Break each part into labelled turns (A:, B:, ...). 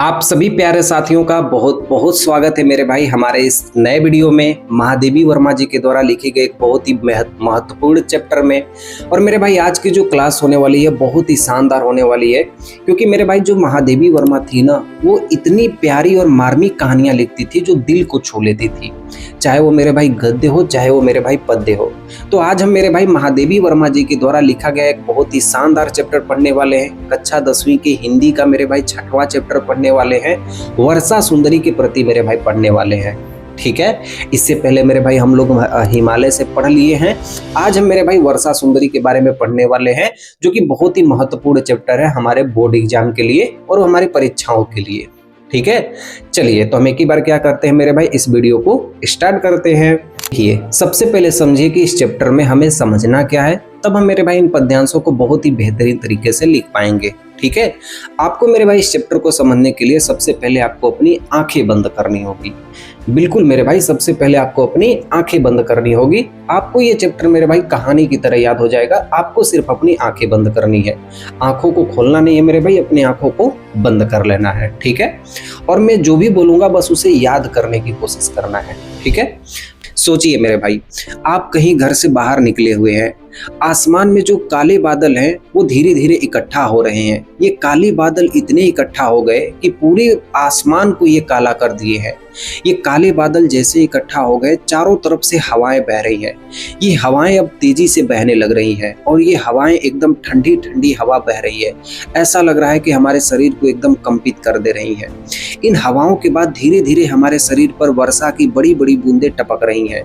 A: आप सभी प्यारे साथियों का बहुत बहुत स्वागत है मेरे भाई हमारे इस नए वीडियो में महादेवी वर्मा जी के द्वारा लिखे गए एक बहुत ही महत्वपूर्ण चैप्टर में। और मेरे भाई आज की जो क्लास होने वाली है बहुत ही शानदार होने वाली है, क्योंकि मेरे भाई जो महादेवी वर्मा थी ना, वो इतनी प्यारी और मार्मिक कहानियां लिखती थी जो दिल को छू लेती थी, चाहे वो मेरे भाई गद्य हो चाहे वो मेरे भाई पद्य हो। तो आज हम मेरे भाई महादेवी वर्मा जी के द्वारा लिखा गया एक बहुत ही शानदार चैप्टर पढ़ने वाले हैं। कक्षा 10वीं की हिंदी का मेरे भाई 6वां चैप्टर पढ़ने वाले हैं। वर्षा सुंदरी के प्रति मेरे भाई पढ़ने वाले हैं, ठीक है। इससे पहले मेरे भाई हम लोग हिमालय से पढ़ लिए हैं। आज हम मेरे भाई वर्षा सुंदरी के बारे में पढ़ने वाले हैं, जो कि बहुत ही महत्वपूर्ण चैप्टर है हमारे बोर्ड एग्जाम के लिए और हमारी परीक्षाओं के लिए, ठीक है। चलिए तो हम एक ही बार क्या करते हैं मेरे भाई, इस वीडियो को स्टार्ट करते हैं। देखिए सबसे पहले समझिए कि इस चैप्टर में हमें समझना क्या है, तब हम मेरे भाई इन पद्यांशों को बहुत ही बेहतरीन तरीके से लिख पाएंगे, ठीक है। आपको मेरे भाई इस चैप्टर को समझने के लिए सबसे पहले आपको अपनी आंखें बंद करनी होगी। बिल्कुल मेरे भाई, सबसे पहले आपको अपनी आंखें बंद करनी होगी। आपको ये चैप्टर मेरे भाई कहानी की तरह याद हो जाएगा। आपको सिर्फ अपनी आंखें बंद करनी है, आंखों को खोलना नहीं है मेरे भाई, अपनी आंखों को बंद कर लेना है, ठीक है। और मैं जो भी बोलूंगा बस उसे याद करने की कोशिश करना है, ठीक है। सोचिए मेरे भाई, आप कहीं घर से बाहर निकले हुए हैं, आसमान में जो काले बादल हैं वो धीरे धीरे इकट्ठा हो रहे हैं। ये काले बादल इतने इकट्ठा हो गए कि पूरे आसमान को ये काला कर दिए हैं। ये काले बादल जैसे इकट्ठा हो गए, चारों तरफ से हवाएं बह रही हैं। ये हवाएं अब तेजी से बहने लग रही हैं और ये हवाएं एकदम ठंडी ठंडी हवा बह रही है। ऐसा लग रहा है कि हमारे शरीर को एकदम कंपित कर दे रही हैं। इन हवाओं के बाद धीरे धीरे हमारे शरीर पर वर्षा की बड़ी बड़ी बूंदें टपक रही हैं।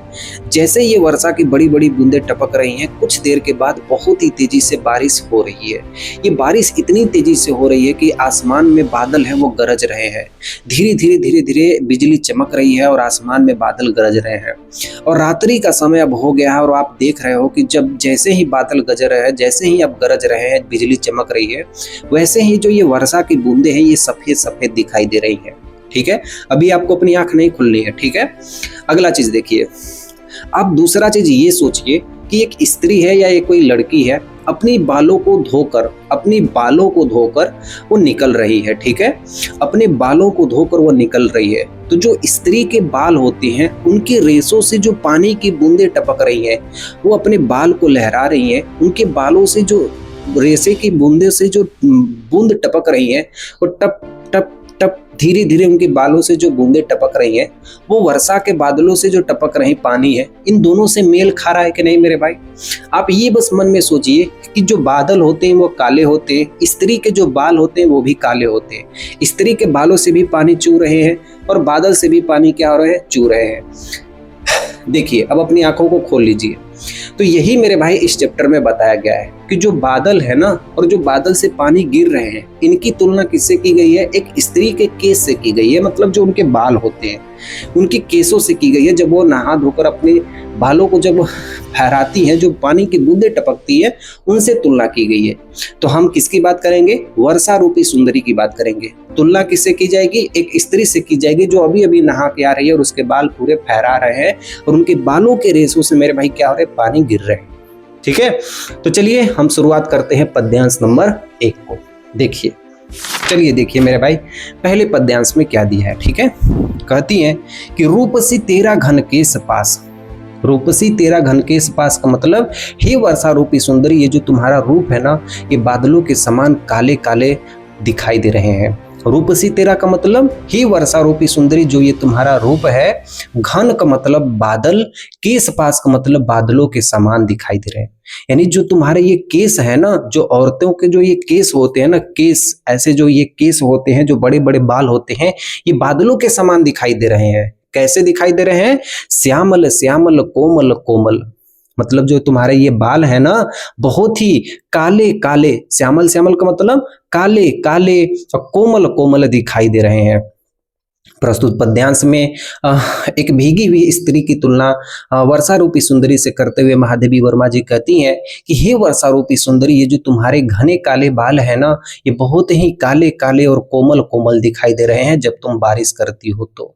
A: जैसे ये वर्षा की बड़ी बड़ी बूंदें टपक रही हैं, कुछ देर के बाद बहुत ही तेजी से बारिश हो रही है। ये बारिश इतनी तेजी से हो रही है कि आसमान में बादल हैं वो गरज रहे हैं। धीरे धीरे धीरे धीरे बिजली चमक रही है और आसमान में बादल गरज रहे हैं। और रात्रि का समय अब हो गया है और आप देख रहे हो कि जब जैसे ही बादल गरज रहे हैं, जैसे ही अब गरज रहे हैं, बिजली चमक रही है, वैसे ही जो ये वर्षा की बूंदें हैं ये सफेद सफेद दिखाई दे रही हैं, ठीक है। अभी आपको अपनी आंख नहीं खुलनी है, ठीक है। अगला चीज देखिए, आप दूसरा चीज ये सोचिए कि एक स्त्री है या एक कोई लड़की है, अपनी बालों को धोकर वो निकल रही है, ठीक है। अपने बालों को धोकर वो निकल रही है। तो जो स्त्री के बाल होते हैं उनके रेशों से जो पानी की बूंदें टपक रही हैं, वो अपने बाल को लहरा रही हैं। उनके बालों से जो रेशे की बूंदे से जो बूंद टपक रही हैं, वो टप टप टप धीरे धीरे उनके बालों से जो बूंदें टपक रही हैं, वो वर्षा के बादलों से जो टपक रही पानी है, इन दोनों से मेल खा रहा है कि नहीं मेरे भाई। आप ये बस मन में सोचिए कि जो बादल होते हैं वो काले होते हैं, स्त्री के जो बाल होते हैं वो भी काले होते हैं। स्त्री के बालों से भी पानी चू रहे हैं और बादल से भी पानी क्या हो रहे हैं, चू रहे हैं। देखिए अब अपनी आंखों को खोल लीजिए। तो यही मेरे भाई इस चैप्टर में बताया गया है कि जो बादल है ना और जो बादल से पानी गिर रहे हैं, इनकी तुलना किससे की गई है, एक स्त्री के केस से की गई है। मतलब जो उनके बाल होते हैं उनके केसों से की गई है। जब वो नहा धोकर अपने बालों को जब फहराती हैं, जो पानी की बूंदें टपकती है, उनसे तुलना की गई है। तो हम किसकी बात करेंगे, वर्षा रूपी सुंदरी की बात करेंगे। तुलना किससे की जाएगी, एक स्त्री से की जाएगी जो अभी अभी नहा के आ रही है और उसके बाल पूरे फहरा रहे हैं और उनके बालों के रेशों से मेरे भाई क्या हो रहे हैं, पानी गिर रहे हैं, ठीक है। तो चलिए हम शुरुआत करते हैं पद्यांश नंबर 1 को। देखिए, चलिए देखिए मेरे भाई, पहले पद्यांश में क्या दिया है, ठीक है। कहती हैं कि रूपसी तेरा घन केस पास। रूपसी तेरा घन केस पास का मतलब, हे वर्षा रूपी सुंदरी, ये जो तुम्हारा रूप है ना, ये बादलों के समान काले काले दिखाई दे रहे हैं। रूपसी तेरा का मतलब, हे वर्षा रूपी सुंदरी, जो ये तुम्हारा रूप है। घन का मतलब बादल, केस पास का मतलब बादलों के समान दिखाई दे रहे हैं। यानी जो तुम्हारे ये केस है ना, जो औरतों के जो ये केस होते हैं ना, केस ऐसे जो ये केस होते हैं, जो बड़े बड़े बाल होते हैं, ये बादलों के समान दिखाई दे रहे हैं। कैसे दिखाई दे रहे हैं, श्यामल श्यामल कोमल कोमल। मतलब जो तुम्हारे ये बाल है ना, बहुत ही काले काले, श्यामल श्यामल का मतलब काले काले और कोमल कोमल दिखाई दे रहे हैं। प्रस्तुत पद्यांश में एक भीगी हुई स्त्री की तुलना वर्षा रूपी सुंदरी से करते हुए महादेवी वर्मा जी कहती हैं कि हे वर्षा रूपी सुंदरी, ये जो तुम्हारे घने काले बाल है ना, ये बहुत ही काले काले और कोमल कोमल दिखाई दे रहे हैं जब तुम बारिश करती हो तो।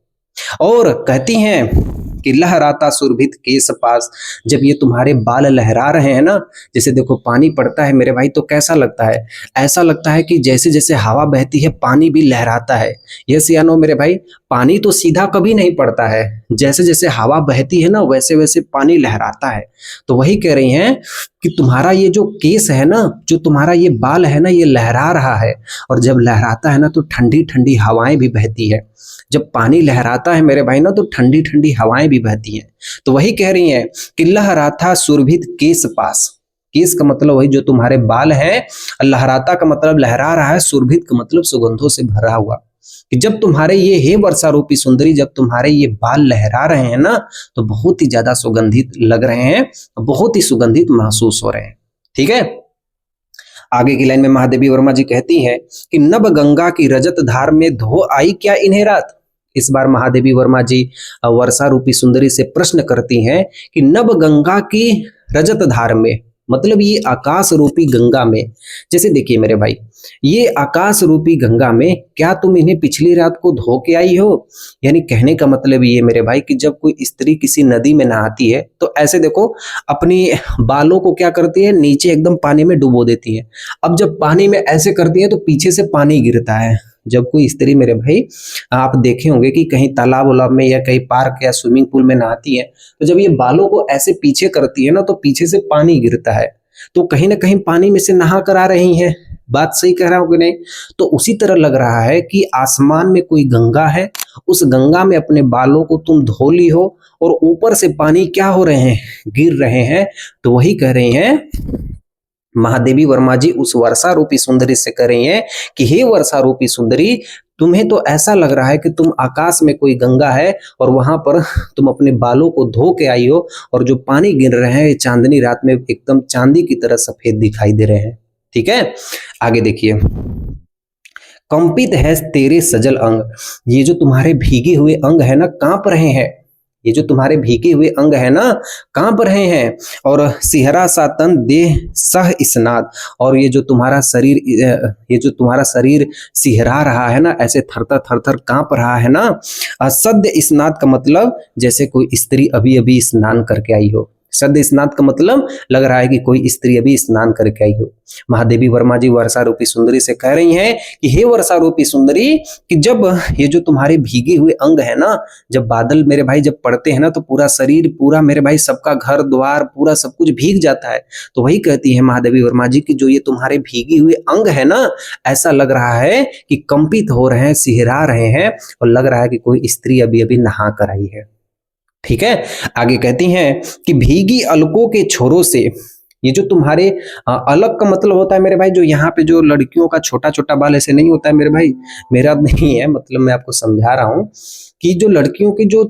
A: और कहती हैं कि लहराता सुरभित केस पास, जब ये तुम्हारे बाल लहरा रहे हैं ना, जैसे देखो पानी पड़ता है मेरे भाई तो कैसा लगता है, ऐसा लगता है कि जैसे जैसे हवा बहती है पानी भी लहराता है। यस या नो मेरे भाई, पानी तो सीधा कभी नहीं पड़ता है, जैसे जैसे हवा बहती है ना वैसे वैसे पानी लहराता है। तो वही कह रही हैं कि तुम्हारा ये जो केस है ना, जो तुम्हारा ये बाल है ना, ये लहरा रहा है, और जब लहराता है ना तो ठंडी ठंडी हवाएं भी बहती है। जब पानी लहराता है मेरे भाई ना तो ठंडी ठंडी हवाएं भी बहती हैं। तो वही कह रही हैं कि लहराता सुरभित केस पास। केस का मतलब वही जो तुम्हारे बाल है, लहराता का मतलब लहरा रहा है, सुरभित का मतलब सुगंधों से भरा हुआ। कि जब तुम्हारे ये हे वर्षा रूपी सुंदरी, जब तुम्हारे ये बाल लहरा रहे हैं ना तो बहुत ही ज्यादा सुगंधित लग रहे हैं, बहुत ही सुगंधित महसूस हो रहे हैं। ठीक है, आगे की लाइन में महादेवी वर्मा जी कहती हैं कि नभ गंगा की रजत धार में धो आई क्या इन्हें रात। इस बार महादेवी वर्मा जी वर्षा रूपी सुंदरी से प्रश्न करती हैं कि नभ गंगा की रजत धार में, मतलब ये आकाश रूपी गंगा में, जैसे देखिए मेरे भाई, ये आकाश रूपी गंगा में क्या तुम इन्हें पिछली रात को धो के आई हो। यानी कहने का मतलब ये मेरे भाई कि जब कोई स्त्री किसी नदी में नहाती है तो ऐसे देखो अपनी बालों को क्या करती है, नीचे एकदम पानी में डुबो देती है। अब जब पानी में ऐसे करती है तो पीछे से पानी गिरता है। जब कोई स्त्री मेरे भाई, आप देखे होंगे कि कहीं तालाब उलाब में या कहीं पार्क या स्विमिंग पूल में नहाती है, तो जब ये बालों को ऐसे पीछे करती है ना तो पीछे से पानी गिरता है। तो कहीं ना कहीं पानी में से नहा कर आ रही हैं। बात सही कह रहा हूं कि नहीं? तो उसी तरह लग रहा है कि आसमान में कोई गंगा है, उस गंगा में अपने बालों को तुम धो ली हो और ऊपर से पानी क्या हो रहे हैं, गिर रहे हैं। तो वही कह रही हैं महादेवी वर्मा जी उस वर्षा रूपी सुंदरी से कह रही हैं कि हे वर्षा रूपी सुंदरी, तुम्हें तो ऐसा लग रहा है कि तुम आकाश में कोई गंगा है और वहां पर तुम अपने बालों को धो के आई हो, और जो पानी गिर रहे हैं चांदनी रात में एकदम चांदी की तरह सफेद दिखाई दे रहे हैं। ठीक है, आगे देखिए, कंपित है तेरे सजल अंग, ये जो तुम्हारे भीगे हुए अंग है ना कांप रहे हैं, ये जो तुम्हारे भीगे हुए अंग है ना कांप रहे हैं, और सिहरा सा तन देह सह स्नाद, और ये जो तुम्हारा शरीर सिहरा रहा है ना, ऐसे थरथर थरथर कांप रहा है ना। सद्य स्नाद का मतलब जैसे कोई स्त्री अभी अभी स्नान करके आई हो। सद्य स्नान का मतलब लग रहा है कि कोई स्त्री अभी स्नान करके आई हो। महादेवी वर्मा जी वर्षा रूपी सुंदरी से कह रही हैं कि हे वर्षा रूपी सुंदरी, कि जब ये जो तुम्हारे भीगे हुए अंग है ना, जब बादल मेरे भाई जब पड़ते हैं ना तो पूरा शरीर, पूरा मेरे भाई सबका घर द्वार पूरा सब कुछ भीग जाता है। तो वही कहती है महादेवी वर्मा जी कि जो ये तुम्हारे भीगे हुए अंग है ना, ऐसा लग रहा है कि कंपित हो रहे हैं, सिहरा रहे हैं, और लग रहा है कि कोई स्त्री अभी अभी नहा कर आई है। ठीक है, आगे कहती हैं कि भीगी अलकों के छोरों से, ये जो तुम्हारे अलग का मतलब होता है मेरे भाई, जो यहाँ पे जो लड़कियों का छोटा छोटा बाल ऐसे नहीं होता है मेरे भाई, मेरा नहीं है, मतलब मैं आपको समझा रहा हूँ कि जो लड़कियों के जो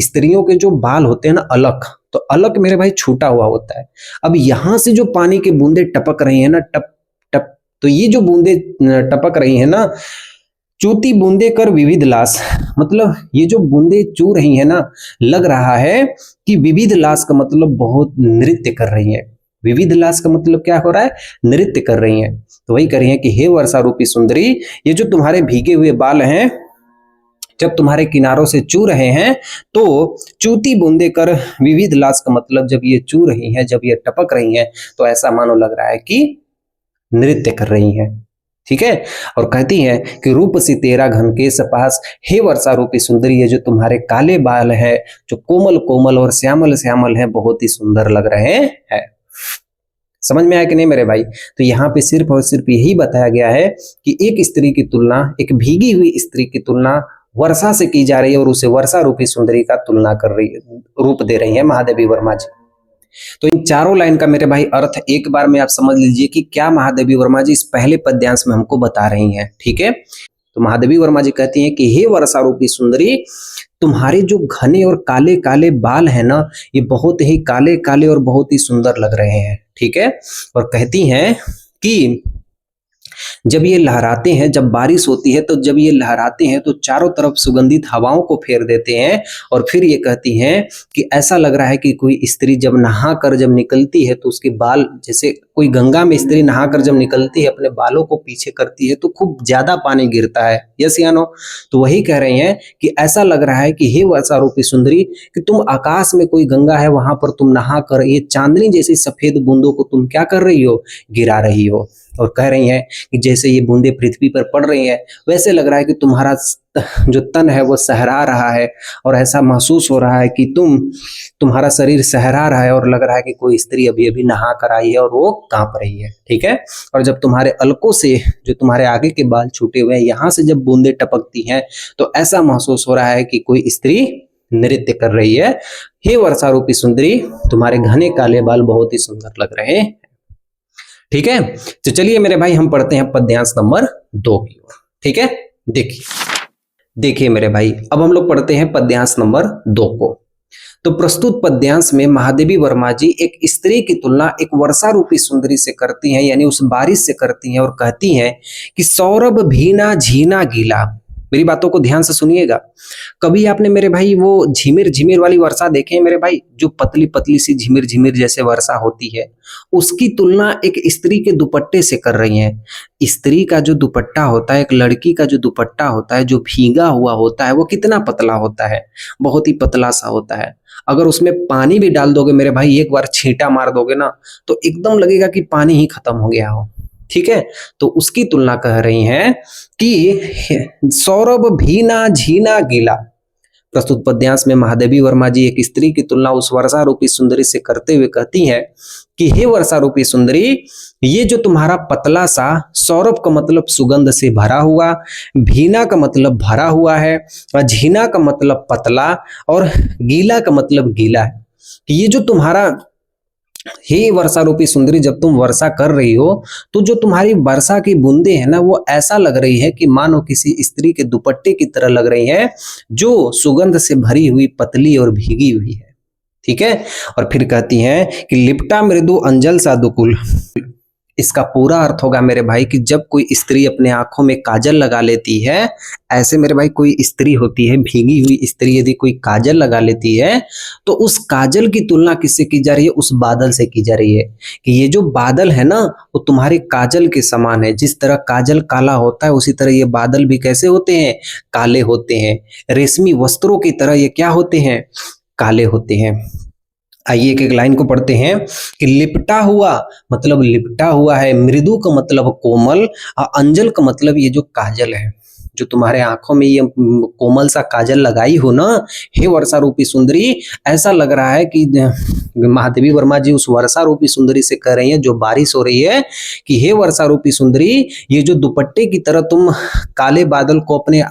A: स्त्रियों के जो बाल होते हैं ना अलग, तो अलग मेरे भाई छूटा हुआ होता है। अब यहाँ से जो पानी के बूंदे टपक रही है ना, टप टप, तो ये जो बूंदे टपक रही है ना, चूती बूंदे कर विविध लास, मतलब ये जो बूंदे चू रही है ना, लग रहा है कि विविध लास का मतलब बहुत नृत्य कर रही है। विविध लास का मतलब क्या हो रहा है, नृत्य कर रही हैं। तो वही कर रही है कि हे वर्षा रूपी सुंदरी, ये जो तुम्हारे भीगे हुए बाल हैं जब तुम्हारे किनारों से चू रहे हैं, तो चूती बूंदे कर विविध लास का मतलब जब ये चू रही हैं, जब ये टपक रही हैं, तो ऐसा मानो लग रहा है कि नृत्य कर रही हैं। ठीक है, और कहती है कि रूप सी तेरा घन केस पास, हे वर्षा रूपी सुंदरी, ये जो तुम्हारे काले बाल है जो कोमल कोमल और श्यामल श्यामल है, बहुत ही सुंदर लग रहे हैं। समझ में आया कि नहीं मेरे भाई? तो यहाँ पे सिर्फ और सिर्फ यही बताया गया है कि एक स्त्री की तुलना, एक भीगी हुई स्त्री की तुलना वर्षा से की जा रही है, और उसे वर्षा रूपी सुंदरी का तुलना कर रही, रूप दे रही है महादेवी वर्मा जी। तो इन चारों लाइन का मेरे भाई अर्थ एक बार में आप समझ लीजिए कि क्या महादेवी वर्मा जी इस पहले पद्यांश में हमको बता रही हैं। ठीक है, तो महादेवी वर्मा जी कहती हैं कि हे वर्षा रूपी सुंदरी, तुम्हारे जो घने और काले काले बाल है ना, ये बहुत ही काले काले और बहुत ही सुंदर लग रहे हैं। ठीक है, और कहती हैं कि जब ये लहराते हैं, जब बारिश होती है तो जब ये लहराते हैं तो चारों तरफ सुगंधित हवाओं को फेर देते हैं। और फिर ये कहती हैं कि ऐसा लग रहा है कि कोई स्त्री जब नहा कर जब निकलती है तो उसके बाल, जैसे कोई गंगा में स्त्री नहा कर जब निकलती है अपने बालों को पीछे करती है तो खूब ज्यादा पानी गिरता है। यस या नो? तो वही कह रहे हैं कि ऐसा लग रहा है कि हे वर्षा रूपी सुंदरी, कि तुम आकाश में कोई गंगा है वहां पर तुम नहा कर ये चांदनी जैसी सफेद बूंदों को तुम क्या कर रही हो, गिरा रही हो। और कह रही हैं कि जैसे ये बूंदे पृथ्वी पर पड़ रही हैं वैसे लग रहा है कि तुम्हारा जो तन है वो सहरा रहा है, और ऐसा महसूस हो रहा है कि तुम्हारा शरीर सहरा रहा है, और लग रहा है कि कोई स्त्री अभी अभी नहा कर आई है और वो कांप रही है। ठीक है? और जब तुम्हारे अलकों से, जो तुम्हारे आगे के बाल छूटे हुए हैं, यहाँ से जब बूंदे टपकती हैं तो ऐसा महसूस हो रहा है कि कोई स्त्री नृत्य कर रही है। हे वर्षा रूपी सुंदरी, तुम्हारे घने काले बाल बहुत ही सुंदर लग रहे हैं। ठीक है? तो चलिए मेरे भाई हम पढ़ते हैं पद्यांश नंबर 2 की ओर। ठीक है? देखिए मेरे भाई, अब हम लोग पढ़ते हैं पद्यांश नंबर 2 को। तो प्रस्तुत पद्यांश में महादेवी वर्मा जी एक स्त्री की तुलना एक वर्षा रूपी सुंदरी से करती हैं, यानी उस बारिश से करती हैं, और कहती हैं कि सौरभ भीना झीना गीला। मेरी बातों को ध्यान से सुनिएगा। कभी आपने मेरे भाई वो झिमिर झिमिर वाली वर्षा देखे हैं मेरे भाई, जो पतली पतली सी झिमिर झिमिर जैसे वर्षा होती है, उसकी तुलना एक स्त्री के दुपट्टे से कर रही हैं। स्त्री का जो दुपट्टा होता है, एक लड़की का जो दुपट्टा होता है, जो भीगा हुआ होता है, वो कितना पतला होता है, बहुत ही पतला सा होता है। अगर उसमें पानी भी डाल दोगे मेरे भाई, एक बार छींटा मार दोगे ना, तो एकदम लगेगा कि पानी ही खत्म हो गया हो। ठीक है? तो उसकी तुलना कह रही हैं कि सौरभ भीना झीना गीला। प्रस्तुत पद्यांश में महादेवी वर्मा जी एक स्त्री की तुलना उस वर्षा रूपी सुंदरी से करते हुए कहती हैं कि हे वर्षा रूपी सुंदरी, ये जो तुम्हारा पतला सा, सौरभ का मतलब सुगंध से भरा हुआ, भीना का मतलब भरा हुआ है, और झीना का मतलब पतला, और गीला का मतलब गीला है। ये जो तुम्हारा, हे वर्षा रूपी सुंदरी, जब तुम वर्षा कर रही हो तो जो तुम्हारी वर्षा की बूंदे हैं ना, वो ऐसा लग रही है कि मानो किसी स्त्री के दुपट्टे की तरह लग रही है, जो सुगंध से भरी हुई, पतली और भीगी हुई है। ठीक है? और फिर कहती हैं कि लिपटा मृदु अंजल सा दुकुल। इसका पूरा अर्थ होगा मेरे भाई कि जब कोई स्त्री अपने आंखों में काजल लगा लेती है, ऐसे मेरे भाई कोई स्त्री होती है, भीगी हुई स्त्री यदि कोई काजल लगा लेती है, तो उस काजल की तुलना किससे की जा रही है? उस बादल से की जा रही है कि ये जो बादल है ना, वो तुम्हारे काजल के समान है। जिस तरह काजल काला होता है, उसी तरह ये बादल भी कैसे होते हैं? काले होते हैं। रेशमी वस्त्रों की तरह ये क्या होते हैं? काले होते हैं। आइए एक एक लाइन को पढ़ते हैं कि लिपटा हुआ मतलब लिपटा हुआ है, मृदु का मतलब कोमल, और अंजल का मतलब ये जो काजल है, जो तुम्हारे आंखों में ये कोमल सा काजल लगाई हो ना, हे वर्षा रूपी सुंदरी, ऐसा लग रहा है कि महादेवी वर्मा जी उस वर्षा रूपी सुंदरी से कह रही हैं, जो बारिश हो रही है, कि हे वर्षा रूपी सुंदरी, ये जो दुपट्टे की तरह तुम काले बादल को अपने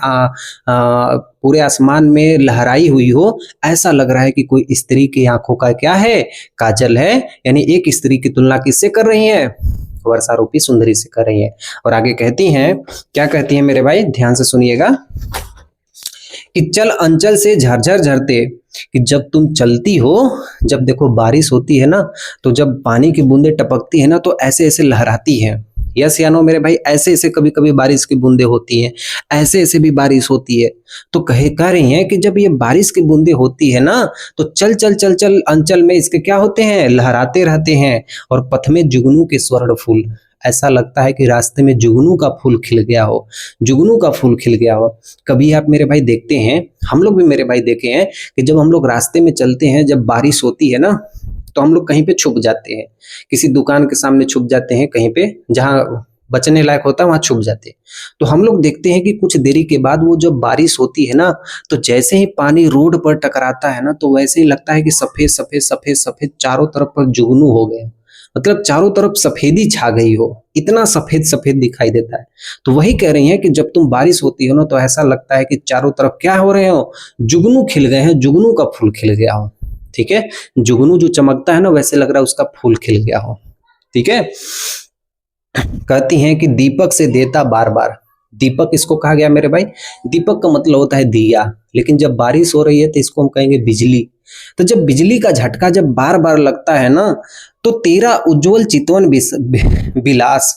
A: पूरे आसमान में लहराई हुई हो, ऐसा लग रहा है कि कोई स्त्री की आंखों का क्या है? काजल है। यानी एक स्त्री की तुलना किससे कर रही है? वर्षा रूपी सुंदरी से कर रही है। और आगे कहती हैं, क्या कहती हैं मेरे भाई, ध्यान से सुनिएगा, कि चल अंचल से झरझर झरते, कि जब तुम चलती हो, जब देखो बारिश होती है ना, तो जब पानी की बूंदे टपकती है ना, तो ऐसे ऐसे लहराती है। यस या नो मेरे भाई? ऐसे ऐसे कभी कभी बारिश की बूंदे होती हैं, ऐसे ऐसे भी बारिश होती है। तो कह रही हैं कि जब ये बारिश की बूंदे होती है ना, तो चल चल चल चल अंचल में इसके क्या होते हैं? लहराते रहते हैं। और पथ में जुगनू के स्वर्ण फूल, ऐसा लगता है कि रास्ते में जुगनू का फूल खिल गया हो, जुगनू का फूल खिल गया हो। कभी आप मेरे भाई देखते हैं, हम लोग भी मेरे भाई देखे हैं, कि जब हम लोग रास्ते में चलते हैं, जब बारिश होती है ना, तो हम लोग कहीं पे छुप जाते हैं, किसी दुकान के सामने छुप जाते हैं, कहीं पे जहां बचने लायक होता है वहां छुप जाते हैं। तो हम लोग देखते हैं कि कुछ देरी के बाद वो जब बारिश होती है ना, तो जैसे ही पानी रोड पर टकराता है ना, तो वैसे ही लगता है कि सफेद सफेद सफेद सफेद चारों तरफ पर जुगनू हो गए, मतलब चारों तरफ सफेदी छा गई हो, इतना सफेद सफेद दिखाई देता है। तो वही कह रही हैं कि जब तुम बारिश होती हो ना, तो ऐसा लगता है कि चारों तरफ क्या हो रहे हो? जुगनू खिल गए हैं, जुगनू का फूल खिल गया हो। ठीक है? जुगनू जो चमकता है ना, वैसे लग रहा है उसका फूल खिल गया हो। ठीक है? कहती हैं कि दीपक से देता बार बार। दीपक इसको कहा गया मेरे भाई, दीपक का मतलब होता है दिया, लेकिन जब बारिश हो रही है तो इसको हम कहेंगे बिजली। तो जब बिजली का झटका जब बार बार लगता है ना, तो तेरा उज्जवल चितवन विलास,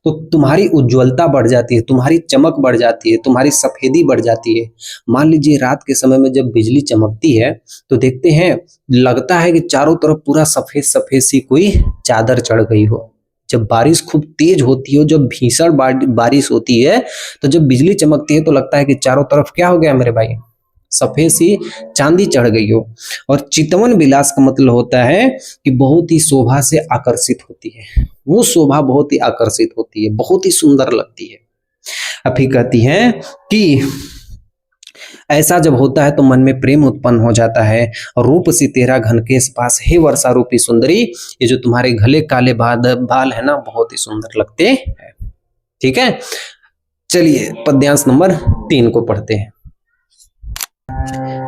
A: तो तुम्हारी उज्ज्वलता बढ़ जाती है, तुम्हारी चमक बढ़ जाती है, तुम्हारी सफेदी बढ़ जाती है। मान लीजिए रात के समय में जब बिजली चमकती है तो देखते हैं लगता है कि चारों तरफ पूरा सफेद सफेद सी कोई चादर चढ़ गई हो। जब बारिश खूब तेज होती हो, जब भीषण बारिश होती है, तो जब बिजली चमकती है तो लगता है कि चारों तरफ क्या हो गया मेरे भाई, सफेद सी चांदी चढ़ गई हो। और चितवन विलास का मतलब होता है कि बहुत ही शोभा से आकर्षित होती है, वो शोभा बहुत ही आकर्षित होती है, बहुत ही सुंदर लगती है। अब फिर कहती है कि ऐसा जब होता है तो मन में प्रेम उत्पन्न हो जाता है। रूप सी तेरा घन केस पास, हे वर्षा रूपी सुंदरी, ये जो तुम्हारे गले काले बाल है ना, बहुत ही सुंदर लगते हैं। ठीक है, चलिए पद्यांश नंबर 3 को पढ़ते हैं।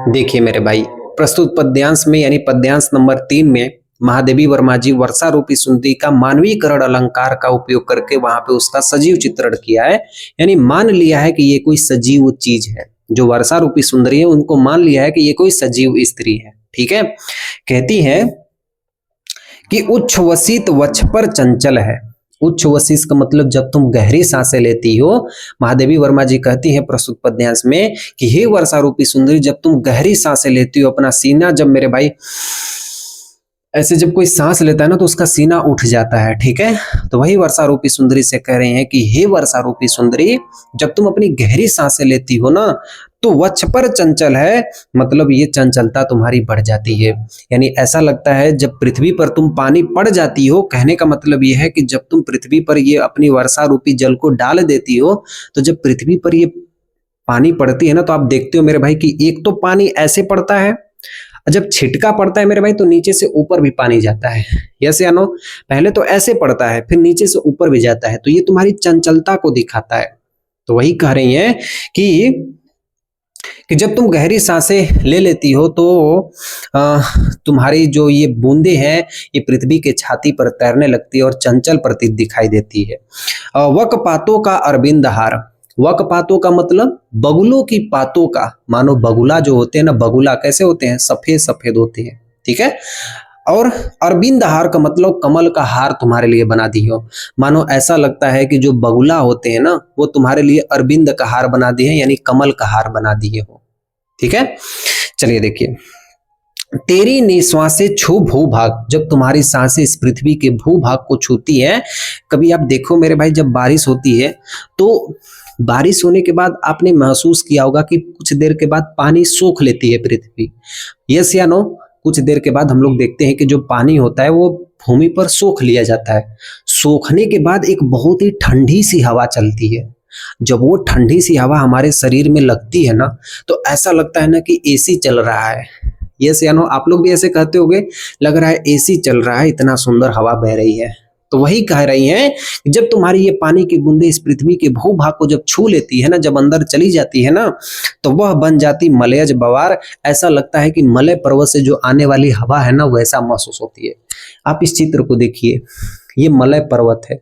A: देखिए मेरे भाई, प्रस्तुत पद्यांश में यानी पद्यांश नंबर 3 में महादेवी वर्मा जी वर्षा रूपी सुंदरी का मानवीकरण अलंकार का उपयोग करके वहां पे उसका सजीव चित्रण किया है। यानी मान लिया है कि ये कोई सजीव चीज है, जो वर्षा रूपी सुंदरी है उनको मान लिया है कि ये कोई सजीव स्त्री है। ठीक है, कहती है कि उच्छ्वसित वक्ष पर चंचल है। उच्छ्वसित का मतलब जब तुम गहरी सांसें लेती हो। महादेवी वर्मा जी कहती हैं प्रस्तुत पद्यांश में कि हे वर्षा रूपी सुंदरी, जब तुम गहरी सांसें लेती हो, अपना सीना जब मेरे भाई ऐसे जब कोई सांस लेता है ना तो उसका सीना उठ जाता है। ठीक है, तो वही वर्षा रूपी सुंदरी से कह रहे हैं कि हे वर्षा रूपी सुंदरी, जब तुम अपनी गहरी सांसें लेती हो ना तो वक्ष पर चंचल है, मतलब ये चंचलता तुम्हारी बढ़ जाती है। यानी ऐसा लगता है जब पृथ्वी पर तुम पानी पड़ जाती हो, कहने का मतलब ये है कि जब तुम पृथ्वी पर ये अपनी वर्षा रूपी जल को डाल देती हो, तो जब पृथ्वी पर ये पानी पड़ती है ना तो आप देखते हो मेरे भाई कि एक तो पानी ऐसे पड़ता है, जब छिटका पड़ता है मेरे भाई तो नीचे से ऊपर भी पानी जाता है। यस या नो? पहले तो ऐसे पड़ता है फिर नीचे से ऊपर भी जाता है, तो ये तुम्हारी चंचलता को दिखाता है। तो वही कह रही हैं कि जब तुम गहरी सांसें ले लेती हो तो तुम्हारी जो ये बूंदे हैं ये पृथ्वी के छाती पर तैरने लगती है और चंचल प्रतीत दिखाई देती है। वक पातों का अरविंद हार, वक पातों का मतलब बगुलों की पातों का, मानो बगुला जो होते हैं ना, बगुला कैसे होते हैं, सफेद सफेद होते हैं। ठीक है, और अरविंद हार का मतलब कमल का हार तुम्हारे लिए बना दी हो। मानो ऐसा लगता है कि जो बगुला होते हैं ना वो तुम्हारे लिए अरविंद का हार बना दिए हैं, यानी कमल का हार बना दिए हो। ठीक है, चलिए देखिए, तेरी निश्वासें छू भूभाग, जब तुम्हारी सांसें इस पृथ्वी के भूभाग को छूती हैं। कभी आप देखो मेरे भाई, जब बारिश होती है तो बारिश होने के बाद आपने महसूस किया होगा कि कुछ देर के बाद पानी सोख लेती है पृथ्वी। यस या नो? कुछ देर के बाद हम लोग देखते हैं कि जो पानी होता है वो भूमि पर सोख लिया जाता है। सोखने के बाद एक बहुत ही ठंडी सी हवा चलती है। जब वो ठंडी सी हवा हमारे शरीर में लगती है ना तो ऐसा लगता है ना कि एसी चल रहा है। यस या नो? आप लोग भी ऐसे कहते होंगे, लग रहा है एसी चल रहा है, इतना सुंदर हवा बह रही है। तो वही कह रही हैं, जब तुम्हारी ये पानी की बूंदे इस पृथ्वी के भूभाग को जब छू लेती है ना, जब अंदर चली जाती है ना, तो वह बन जाती मलयज बवार। ऐसा लगता है कि मलय पर्वत से जो आने वाली हवा है ना वैसा महसूस होती है। आप इस चित्र को देखिए, ये मलय पर्वत है।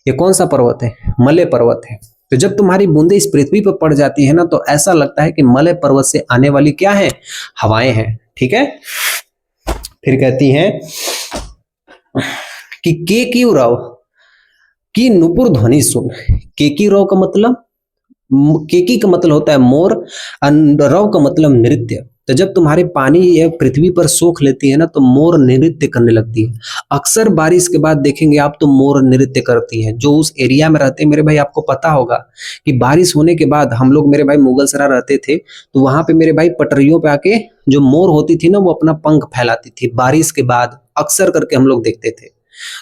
A: ये कौन सा पर्वत है? मलय पर्वत है। तो जब तुम्हारी बूंदे इस पृथ्वी पर पड़ जाती है ना तो ऐसा लगता है कि मलय पर्वत से आने वाली क्या है? हवाएं हैं। ठीक है, फिर कहती हैं कि केकी रव की नुपुर ध्वनि सुन। केकी रव का मतलब, केकी का मतलब होता है मोर, रव का मतलब नृत्य। तो जब तुम्हारे पानी ये पृथ्वी पर सोख लेती है ना तो मोर नृत्य करने लगती है। अक्सर बारिश के बाद देखेंगे आप तो मोर नृत्य करती है। जो उस एरिया में रहते हैं मेरे भाई, आपको पता होगा कि बारिश होने के बाद हम लोग मेरे भाई मुगलसराय रहते थे तो वहां पे मेरे भाई पटरियों पे आके जो मोर होती थी ना वो अपना पंख फैलाती थी। बारिश के बाद अक्सर करके हम लोग देखते थे।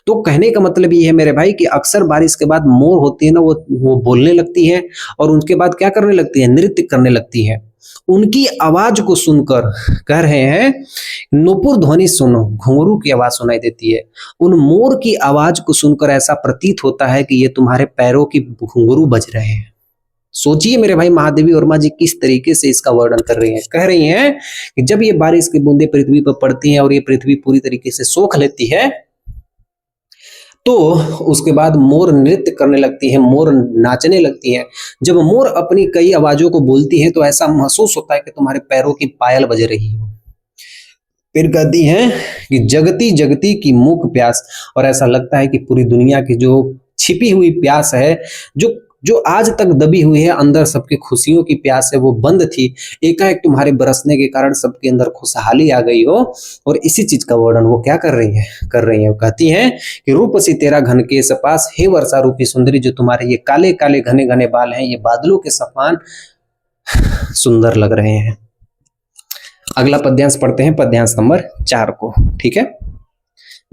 A: तो कहने का मतलब ये है मेरे भाई कि अक्सर बारिश के बाद मोर होती है ना वो बोलने लगती है और उनके बाद क्या करने लगती है? नृत्य करने लगती है। उनकी आवाज को सुनकर कह रहे हैं, नुपुर ध्वनि सुनो, घुंघरू की आवाज सुनाई देती है। उन मोर की आवाज को सुनकर ऐसा प्रतीत होता है कि ये तुम्हारे पैरों की घुंघरू बज रहे हैं। सोचिए मेरे भाई, महादेवी वर्मा जी किस तरीके से इसका वर्णन कर रही हैं। कह रही हैं कि जब ये बारिश की बूंदें पृथ्वी पर पड़ती हैं और ये पृथ्वी पूरी तरीके से सोख लेती है तो उसके बाद मोर नृत्य करने लगती है, मोर नाचने लगती है। जब मोर अपनी कई आवाजों को बोलती है तो ऐसा महसूस होता है कि तुम्हारे पैरों की पायल बज रही हो। फिर कहती हैं कि जगती जगती की मूक प्यास, और ऐसा लगता है कि पूरी दुनिया की जो छिपी हुई प्यास है, जो जो आज तक दबी हुई है अंदर, सबकी खुशियों की प्यास है, वो बंद थी, एकाएक तुम्हारे बरसने के कारण सबके अंदर खुशहाली आ गई हो। और इसी चीज का वर्णन वो क्या कर रही है, वो कहती हैं कि रूप सी तेरा घन के सपास, हे वर्षा रूपी सुंदरी, जो तुम्हारे ये काले काले घने घने बाल हैं ये बादलों के समान सुंदर लग रहे हैं। अगला पद्यांश पढ़ते हैं, पद्यांश नंबर 4 को। ठीक है,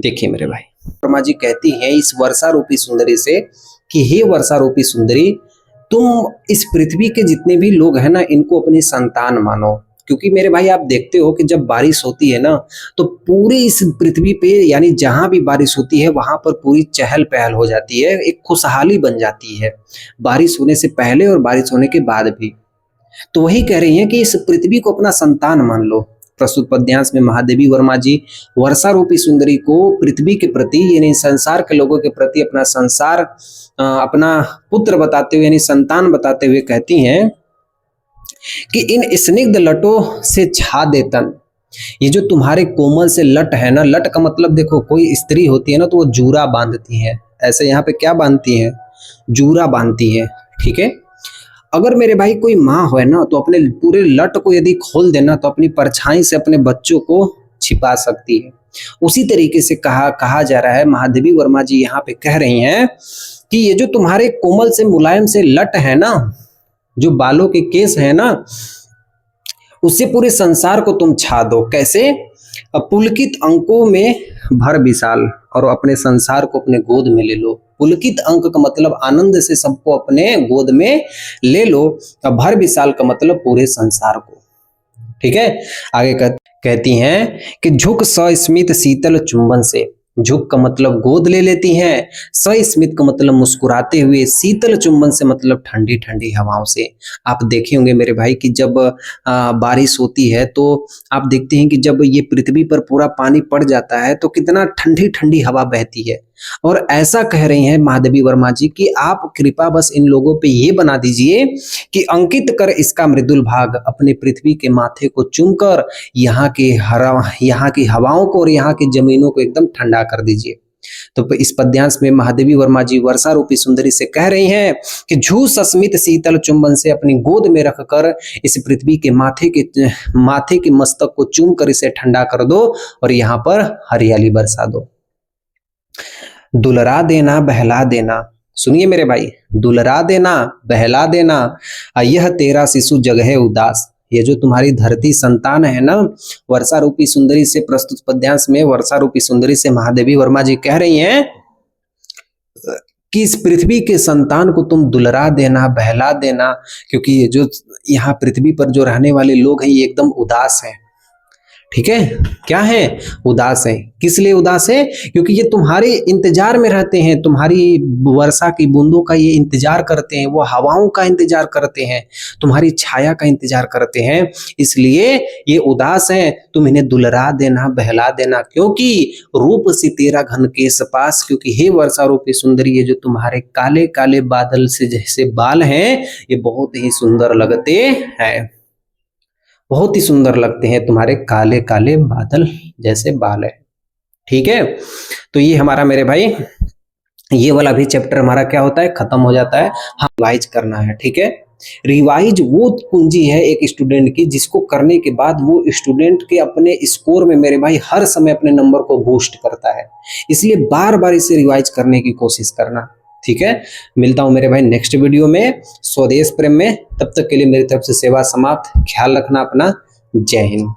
A: देखिए मेरे भाई, वर्मा जी कहती हैं इस वर्षा रूपी सुंदरी से कि हे वर्षा रूपी सुंदरी, तुम इस पृथ्वी के जितने भी लोग हैं ना, इनको अपनी संतान मानो। क्योंकि मेरे भाई आप देखते हो कि जब बारिश होती है ना, तो पूरी इस पृथ्वी पे, यानी जहां भी बारिश होती है वहां पर पूरी चहल पहल हो जाती है, एक खुशहाली बन जाती है, बारिश होने से पहले और बारिश होने के बाद भी। तो वही कह रही हैं कि इस पृथ्वी को अपना संतान मान लो। प्रस्तुत पद्यांश में महादेवी वर्मा जी वर्षा रूपी सुंदरी को पृथ्वी के प्रति, यानी संसार के लोगों के प्रति अपना संसार, अपना पुत्र बताते हुए, यानी संतान बताते हुए कहती हैं कि इन स्निग्ध लटों से छा दे तन, ये जो तुम्हारे कोमल से लट है ना, लट का मतलब देखो, कोई स्त्री होती है ना तो वो जूरा बांधती है, ऐसे यहाँ पे क्या बांधती है, जूरा बांधती है। ठीक है, अगर मेरे भाई कोई माँ हो ना, तो अपने पूरे लट को यदि खोल देना तो अपनी परछाई से अपने बच्चों को छिपा सकती है। उसी तरीके से कहा जा रहा है, महादेवी वर्मा जी यहाँ पे कह रही हैं कि ये जो तुम्हारे कोमल से मुलायम से लट है ना, जो बालों के केस है ना, उससे पूरे संसार को तुम छा दो। कैसे? पुलकित अंकों में भर विशाल, और अपने संसार को अपने गोद में ले लो। पुलकित अंक का मतलब आनंद से सबको अपने गोद में ले लो, और भर विशाल का मतलब पूरे संसार को। ठीक है, आगे कहती हैं कि झुक सस्मित शीतल चुंबन से, झुक का मतलब गोद ले लेती हैं, सस्मित का मतलब मुस्कुराते हुए, शीतल चुंबन से मतलब ठंडी ठंडी हवाओं से। आप देखे होंगे मेरे भाई कि जब बारिश होती है तो आप देखते हैं कि जब ये पृथ्वी पर पूरा पानी पड़ जाता है तो कितना ठंडी ठंडी हवा बहती है। और ऐसा कह रही हैं महादेवी वर्मा जी कि आप कृपा बस इन लोगों पे ये बना दीजिए कि अंकित कर इसका मृदुल भाग, अपने पृथ्वी के माथे को चूमकर यहाँ की हवाओं को और यहाँ की जमीनों को एकदम ठंडा कर दीजिए। तो इस पद्यांश में महादेवी वर्मा जी वर्षा रूपी सुंदरी से कह रही हैं कि झू सस्मित शीतल चुंबन से अपनी गोद में रखकर इस पृथ्वी के माथे के मस्तक को चूम कर इसे ठंडा कर दो और यहाँ पर हरियाली बरसा दो। दुलरा देना बहला देना, सुनिए मेरे भाई, दुलरा देना बहला देना, यह तेरा शिशु जगह उदास। ये जो तुम्हारी धरती संतान है ना, वर्षा रूपी सुंदरी से, प्रस्तुत पद्यांश में वर्षा रूपी सुंदरी से महादेवी वर्मा जी कह रही हैं कि इस पृथ्वी के संतान को तुम दुलरा देना बहला देना, क्योंकि ये जो यहाँ पृथ्वी पर जो रहने वाले लोग हैं ये एकदम उदास हैं। ठीक है, क्या है? उदास है। किस लिए उदास है? क्योंकि ये तुम्हारे इंतजार में रहते हैं, तुम्हारी वर्षा की बूंदों का ये इंतजार करते हैं, वो हवाओं का इंतजार करते हैं, तुम्हारी छाया का इंतजार करते हैं, इसलिए ये उदास हैं। तुम इन्हें दुलरा देना बहला देना, क्योंकि रूप सी तेरा घन केश पास, क्योंकि हे वर्षा रूपी सुंदरी, ये जो तुम्हारे काले काले बादल से जैसे बाल हैं ये बहुत ही सुंदर लगते हैं, बहुत ही सुंदर लगते हैं, तुम्हारे काले काले बादल जैसे बाल है। ठीक है, तो ये हमारा मेरे भाई ये वाला भी चैप्टर हमारा क्या होता है, खत्म हो जाता है। हाँ, रिवाइज करना है। ठीक है, रिवाइज वो कुंजी है एक स्टूडेंट की जिसको करने के बाद वो स्टूडेंट के अपने स्कोर में मेरे भाई हर समय अपने नंबर को बूस्ट करता है, इसलिए बार बार इसे रिवाइज करने की कोशिश करना। ठीक है, मिलता हूं मेरे भाई नेक्स्ट वीडियो में स्वदेश प्रेम में। तब तक के लिए मेरी तरफ से सेवा समाप्त। ख्याल रखना अपना। जय हिंद।